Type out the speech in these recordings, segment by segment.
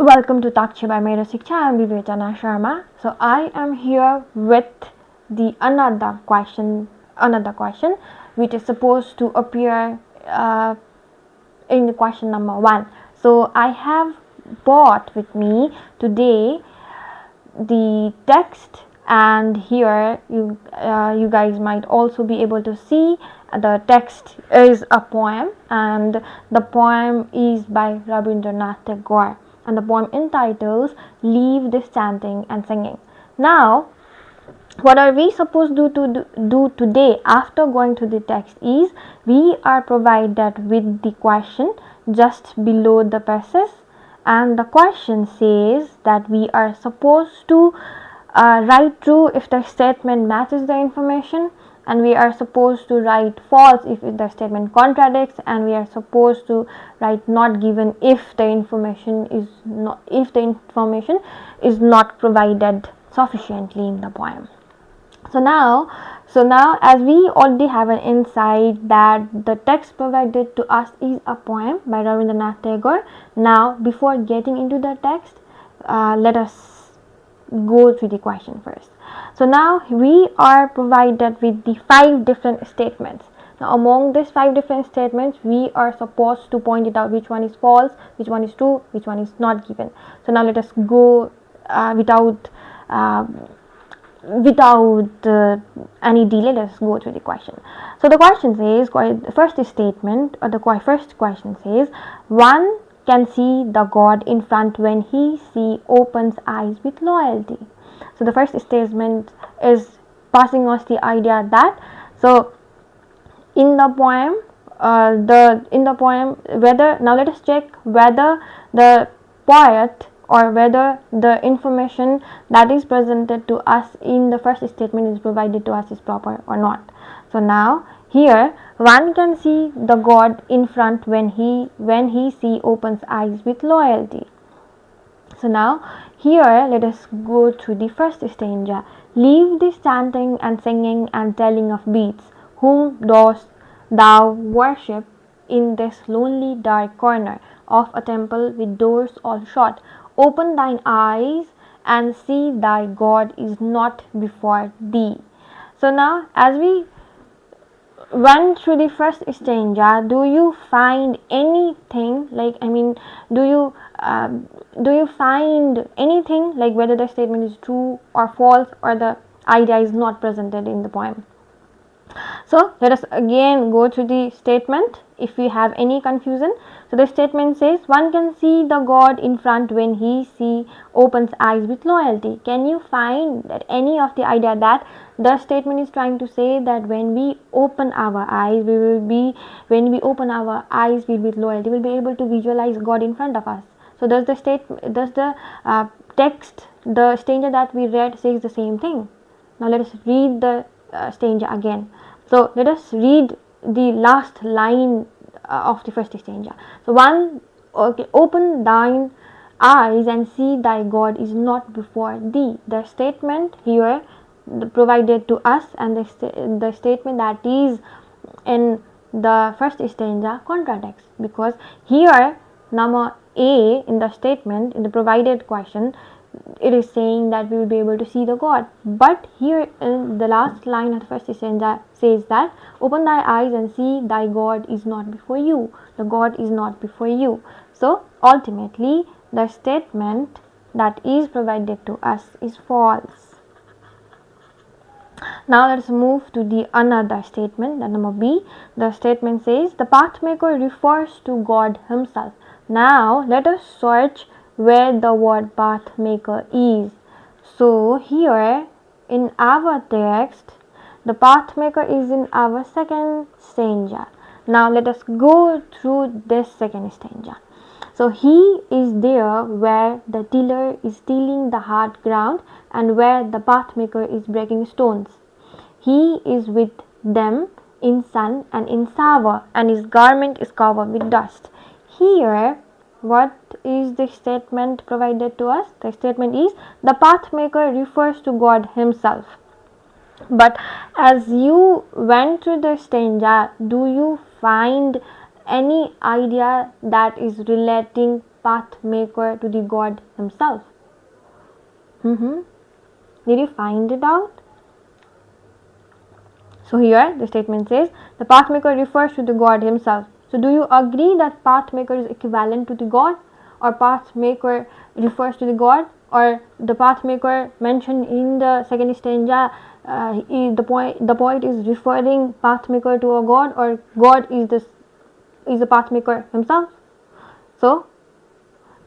welcome to Taksha by MeroSiksha. I am Vivetana Sharma. So I am here with the another question which is supposed to appear in the question number 1. So I have brought with me today the text, and here you guys might also be able to see the text is a poem, and the poem is by Rabindranath Tagore, and the poem entitles Leave This Chanting and Singing. Now, what are we supposed to do today after going to the text is we are provided with the question just below the passage, and the question says that we are supposed to write true if the statement matches the information, and we are supposed to write false if the statement contradicts, and we are supposed to write not given if the information is not provided sufficiently in the poem. So now as we already have an insight that the text provided to us is a poem by Rabindranath Tagore. Now, before getting into the text, let us go through the question first. So now we are provided with the 5 different statements. Now, among these 5 different statements, we are supposed to point it out which one is false, which one is true, which one is not given. So now let us go without any delay. Let's go through the question. So the question says, the first statement or the first question says, one can see the God in front when he opens eyes with loyalty. So the first statement is passing us the idea that in the poem whether, now let us check whether the poet or whether the information that is presented to us in the first statement is provided to us is proper or not. So now here, one can see the God in front when he opens eyes with loyalty. So now here let us go through the first stanza. Leave this chanting and singing and telling of beads. Whom dost thou worship in this lonely dark corner of a temple with doors all shut? Open thine eyes and see thy God is not before thee. So now as we went through the first stanza, do you find anything do you find anything like whether the statement is true or false, or the idea is not presented in the poem? So let us again go through the statement if we have any confusion. So the statement says, one can see the God in front when he opens eyes with loyalty. Can you find that any of the idea that the statement is trying to say that when we open our eyes, we'll be with loyalty, we'll be able to visualize God in front of us? So does the text, the stanza that we read, says the same thing? Now let us read the stanza again. So let us read the last line of the first stanza. So open thine eyes and see thy God is not before thee. The statement here provided to us and the statement that is in the first stanza contradicts, because here number A in the statement, in the provided question, it is saying that we will be able to see the God, but here in the last line of the first stanza says that open thy eyes and see thy God is not before you. The God is not before you. So ultimately the statement that is provided to us is false. Now let us move to the another statement, the number B. The statement says the pathmaker refers to God himself. Now let us search where the word pathmaker is. So here in our text, the pathmaker is in our second stanza. Now let us go through this second stanza. So he is there where the tiller is tilling the hard ground and where the pathmaker is breaking stones. He is with them in sun and in shower, and his garment is covered with dust. Here, what is the statement provided to us? The statement is the pathmaker refers to God himself. But as you went through the stanza, do you find any idea that is relating path maker to the God himself. Did you find it out? So here the statement says the path maker refers to the God himself. So do you agree that path maker is equivalent to the God, or path maker refers to the God, or the path maker mentioned in the second stanza, the poet is referring path maker to a God, or God is the path maker himself? So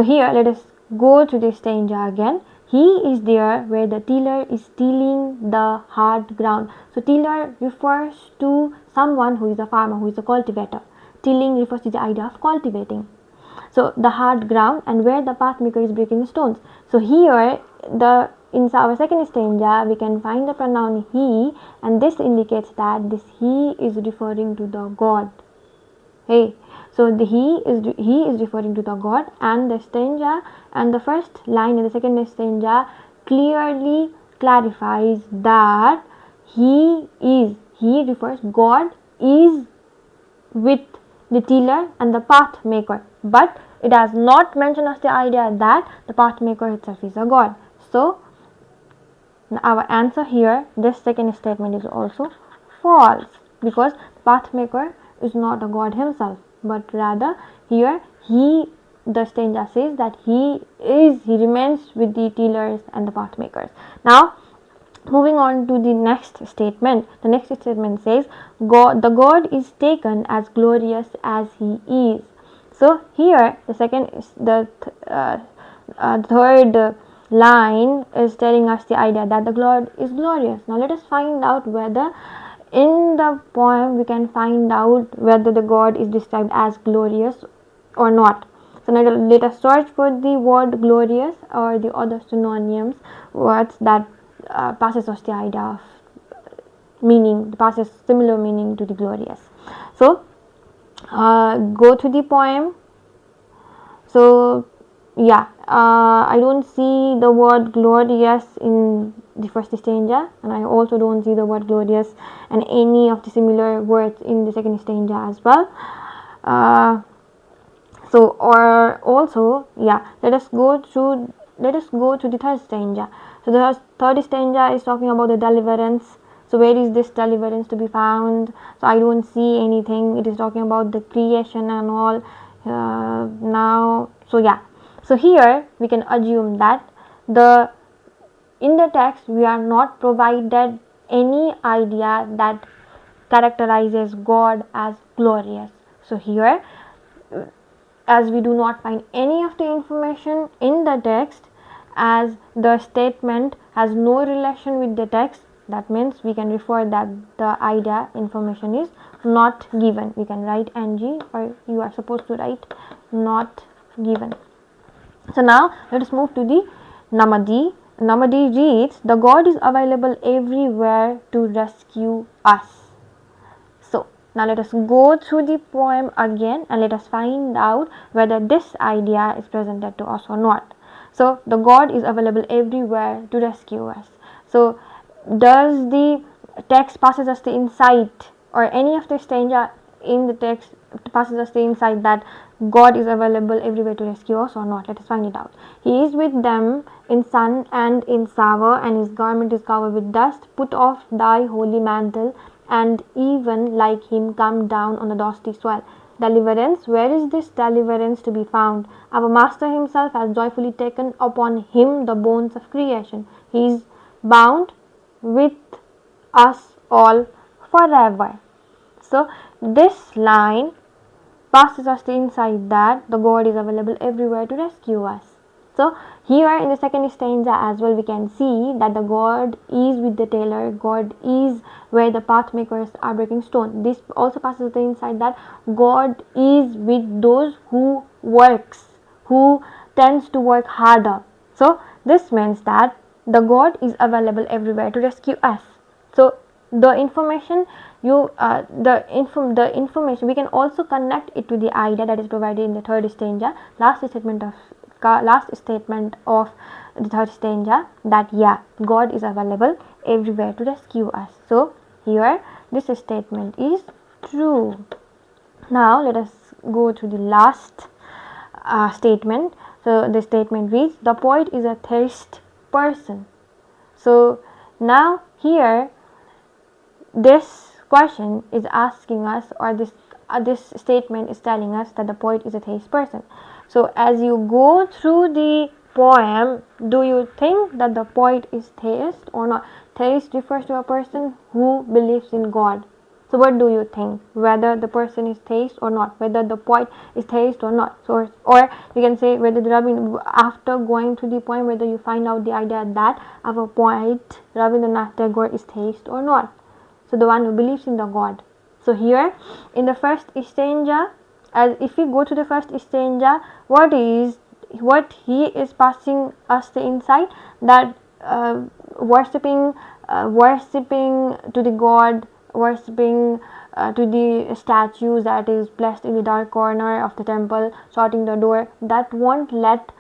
here let us go to the stanza again. He is there where the tiller is tilling the hard ground. So tiller refers to someone who is a farmer, who is a cultivator. Tilling refers to the idea of cultivating. So the hard ground, and where the path maker is breaking stones. So here in our second stanza we can find the pronoun he, and this indicates that this he is referring to the God. Hey, so he is referring to the God, and the stanza and the first line in the second stanza clearly clarifies that God is with the tiller and the path maker, but it does not mention us the idea that the path maker itself is a God. So our answer here, this second statement, is also false, because the path maker is not a God himself, but rather here the stanza says that he remains with the tillers and the path makers. Now moving on to the next statement. The next statement says the God is taken as glorious as he is. So here the third line is telling us the idea that the God is glorious. Now let us find out whether in the poem we can find out whether the God is described as glorious or not. So now let us search for the word glorious or the other synonyms, words that passes us the idea of meaning, passes similar meaning to the glorious. So go to the poem. So yeah, I don't see the word glorious in the first stanza, and I also don't see the word glorious and any of the similar words in the second stanza as well. Let us go to the third stanza. So the third stanza is talking about the deliverance. So where is this deliverance to be found? So I don't see anything. It is talking about the creation and all. So here we can assume that in the text we are not provided any idea that characterizes God as glorious. So here, as we do not find any of the information in the text, as the statement has no relation with the text, that means we can refer that the idea information is not given. We can write NG, or you are supposed to write not given. So now let us move to the Namadi. Namadi reads, the God is available everywhere to rescue us. So now let us go through the poem again and let us find out whether this idea is presented to us or not. So the God is available everywhere to rescue us. So does the text passes us the insight, or any of the stanza in the text passes us the insight that God is available everywhere to rescue us or not? Let us find it out. He is with them in sun and in shower, and his garment is covered with dust. Put off thy holy mantle, and even like him come down on the dusty soil. Deliverance, where is this deliverance to be found? Our Master himself has joyfully taken upon him the bones of creation. He is bound with us all forever. So this line passes us the insight that the God is available everywhere to rescue us. So here in the second stanza as well we can see that the God is with the tailor, God is where the path makers are breaking stone. This also passes the insight that God is with those who works, who tends to work harder. So this means that the God is available everywhere to rescue us. So the information we can also connect it to the idea that is provided in the third stanza, last statement of the third stanza, that God is available everywhere to rescue us. So here this statement is true. Now let us go to the last statement. So the statement reads, the poet is a theist person. So now here this question is asking us, or this statement is telling us that the poet is a theist person. So as you go through the poem, do you think that the poet is theist or not? Theist refers to a person who believes in God. So what do you think, whether the person is theist or not, whether the poet is theist or not? So, or you can say whether after going through the poem, whether you find out the idea that our poet Rabindranath Tagore is theist or not. So the one who believes in the God. So here in the first stanza, as if we go to the first stanza, what he is passing us the insight that worshipping to the God, worshipping to the statues that is placed in the dark corner of the temple, shutting the door, that won't let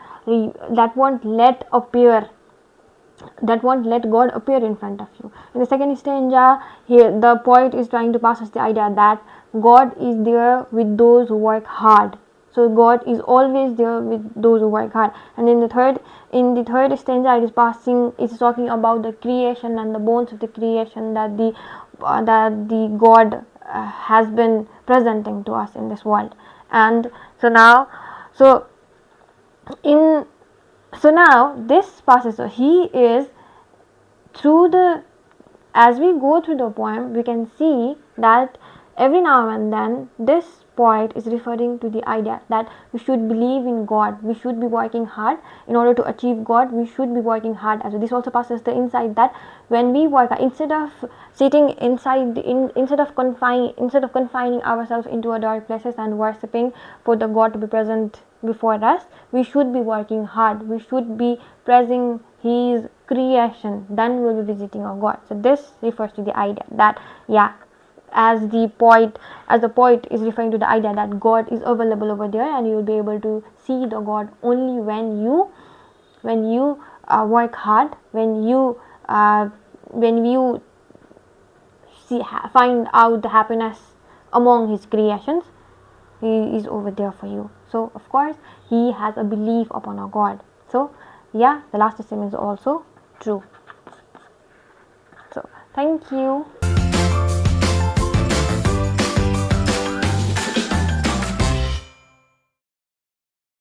God appear in front of you. In the second stanza, here the poet is trying to pass us the idea that God is there with those who work hard. So God is always there with those who work hard. And in the third stanza, it is talking about the creation and the bones of the creation that the God has been presenting to us in this world. And so now this passes. So he is as we go through the poem, we can see that every now and then this poet is referring to the idea that we should believe in God, we should be working hard in order to achieve God, we should be working hard. As this also passes the insight that when we work, instead of sitting instead of confining ourselves into a dark places and worshipping for the God to be present before us, we should be working hard, we should be praising His creation, then we will be visiting our God. So this refers to the idea that as the poet is referring to the idea that God is available over there, and you will be able to see the God only when you work hard, when you find out the happiness among His creations. He is over there for you. So of course he has a belief upon our God. So the last statement is also true. So thank you.